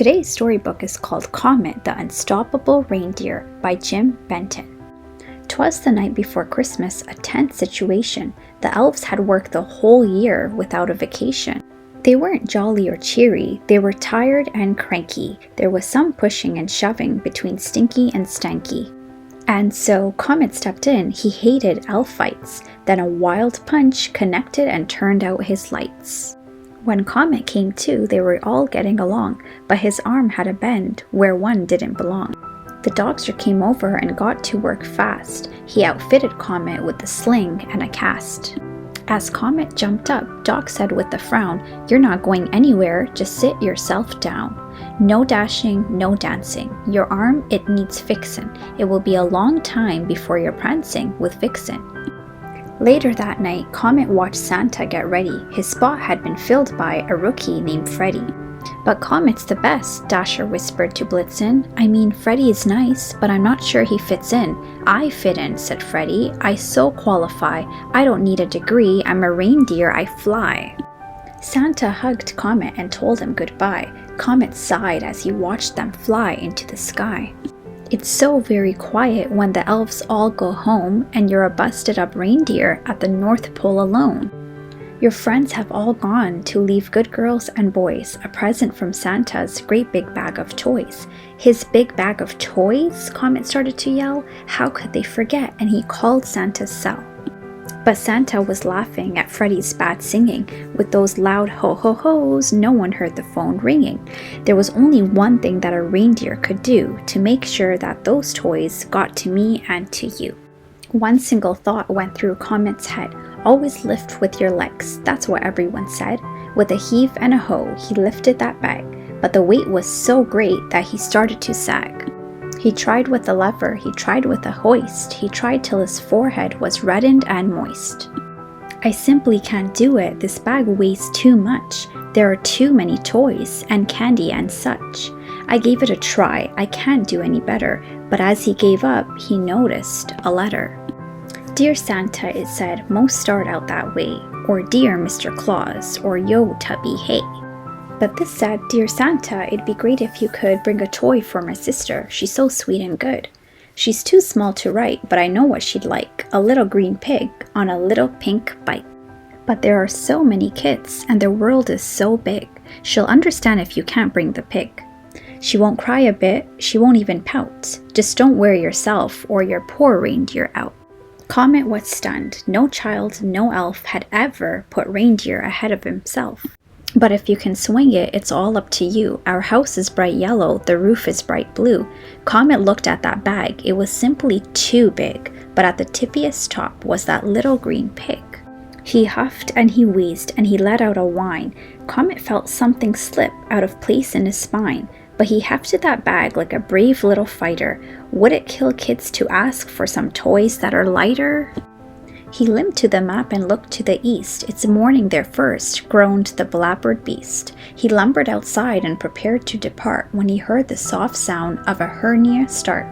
Today's storybook is called COMET, the Unstoppable Reindeer by JIM BENTON. 'Twas the night before Christmas, a tense situation. The elves had worked the whole year without a vacation. They weren't jolly or cheery, they were tired and cranky. There was some pushing and shoving between Stinky and Stanky. And so COMET stepped in. He hated elf fights. Then a wild punch connected and turned out his lights. When COMET came to, they were all getting along, but his arm had a bend where one didn't belong. The doctor came over and got to work fast. He outfitted COMET with a sling and a cast. As COMET jumped up, Doc said with a frown, "You're not going anywhere, just sit yourself down. No dashing, no dancing. Your arm, it needs fixin'. It will be a long time before you're prancing with Vixen." Later that night, COMET watched Santa get ready. His spot had been filled by a rookie named Freddy. "But COMET's the best," Dasher whispered to Blitzen. "I mean, Freddy is nice, but I'm not sure he fits in." "I fit in," said Freddy. "I so qualify. I don't need a degree. I'm a reindeer. I fly." Santa hugged COMET and told him goodbye. COMET sighed as he watched them fly into the sky. It's so very quiet when the elves all go home and you're a busted up reindeer at the North Pole alone. Your friends have all gone to leave good girls and boys a present from Santa's great big bag of toys. "His big bag of toys?" COMET started to yell. How could they forget? And he called Santa's cell. But Santa was laughing at Freddy's bad singing. With those loud ho-ho-hos, no one heard the phone ringing. There was only one thing that a reindeer could do to make sure that those toys got to me and to you. One single thought went through COMET's head. Always lift with your legs, that's what everyone said. With a heave and a ho, he lifted that bag, but the weight was so great that he started to sag. He tried with a lever, he tried with a hoist, he tried till his forehead was reddened and moist. "I simply can't do it, this bag weighs too much. There are too many toys and candy and such. I gave it a try, I can't do any better." But as he gave up, he noticed a letter. "Dear Santa," it said, "most start out that way," or "Dear Mr. Claus," or "Yo, Tubby, hey." But this said, "Dear Santa, it'd be great if you could bring a toy for my sister. She's so sweet and good. She's too small to write, but I know what she'd like. A little green pig on a little pink bike. But there are so many kids, and their world is so big. She'll understand if you can't bring the pig. She won't cry a bit, she won't even pout. Just don't wear yourself or your poor reindeer out." COMET was stunned. No child, no elf had ever put reindeer ahead of himself. "But if you can swing it, it's all up to you. Our house is bright yellow, the roof is bright blue." COMET looked at that bag. It was simply too big, but at the tippiest top was that little green pig. He huffed and he wheezed and he let out a whine. COMET felt something slip out of place in his spine, but he hefted that bag like a brave little fighter. Would it kill kids to ask for some toys that are lighter? He limped to the map and looked to the east. "It's morning there first," groaned the blabbered beast. He lumbered outside and prepared to depart when he heard the soft sound of a hernia start.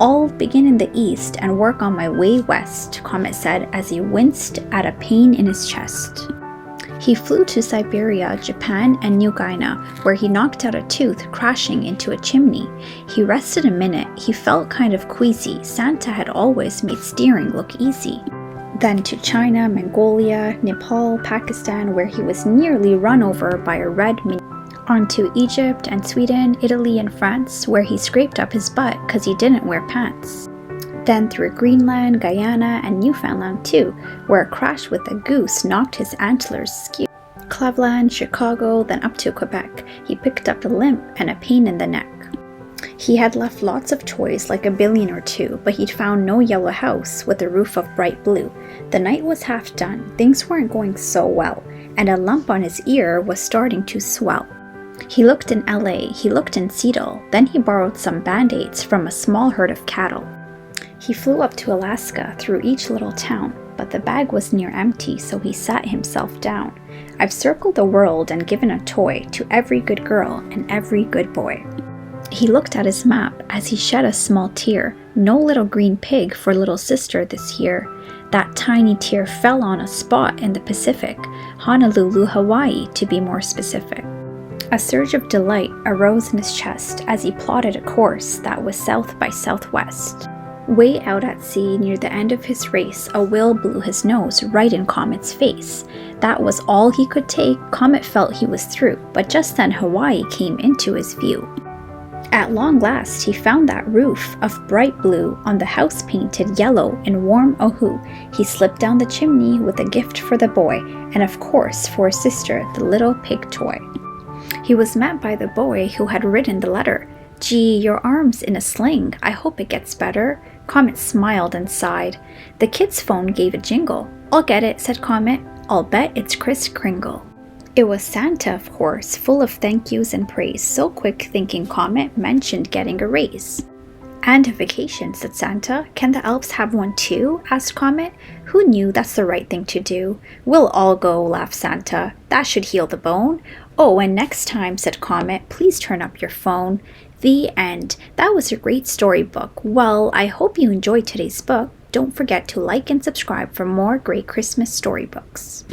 "I'll begin in the east and work on my way west," COMET said as he winced at a pain in his chest. He flew to Siberia, Japan, and New Guinea, where he knocked out a tooth crashing into a chimney. He rested a minute. He felt kind of queasy. Santa had always made steering look easy. Then to China, Mongolia, Nepal, Pakistan, where he was nearly run over by a red mini. On to Egypt and Sweden, Italy and France, where he scraped up his butt because he didn't wear pants. Then through Greenland, Guyana, and Newfoundland too, where a crash with a goose knocked his antlers askew. Cleveland, Chicago, then up to Quebec. He picked up a limp and a pain in the neck. He had left lots of toys, like a billion or two, but he'd found no yellow house with a roof of bright blue. The night was half done, things weren't going so well, and a lump on his ear was starting to swell. He looked in LA, he looked in Seattle, then he borrowed some band-aids from a small herd of cattle. He flew up to Alaska through each little town, but the bag was near empty, so he sat himself down. "I've circled the world and given a toy to every good girl and every good boy." He looked at his map as he shed a small tear. No little green pig for little sister this year. That tiny tear fell on a spot in the Pacific, Honolulu, Hawaii, to be more specific. A surge of delight arose in his chest as he plotted a course that was south by southwest. Way out at sea near the end of his race, a whale blew his nose right in Comet's face. That was all he could take. Comet felt he was through, but just then Hawaii came into his view. At long last, he found that roof of bright blue on the house painted yellow in warm Oahu. He slipped down the chimney with a gift for the boy, and of course for his sister, the little pig toy. He was met by the boy who had written the letter. "Gee, your arm's in a sling. I hope it gets better." Comet smiled and sighed. The kid's phone gave a jingle. "I'll get it," said Comet. "I'll bet it's Kris Kringle." It was Santa, of course, full of thank yous and praise, so quick thinking Comet mentioned getting a raise. "And a vacation," said Santa. "Can the elves have one too?" asked Comet. "Who knew? That's the right thing to do." "We'll all go," laughed Santa. "That should heal the bone." "Oh, and next time," said Comet, "please turn up your phone." The end. That was a great storybook. Well, I hope you enjoyed today's book. Don't forget to like and subscribe for more great Christmas storybooks.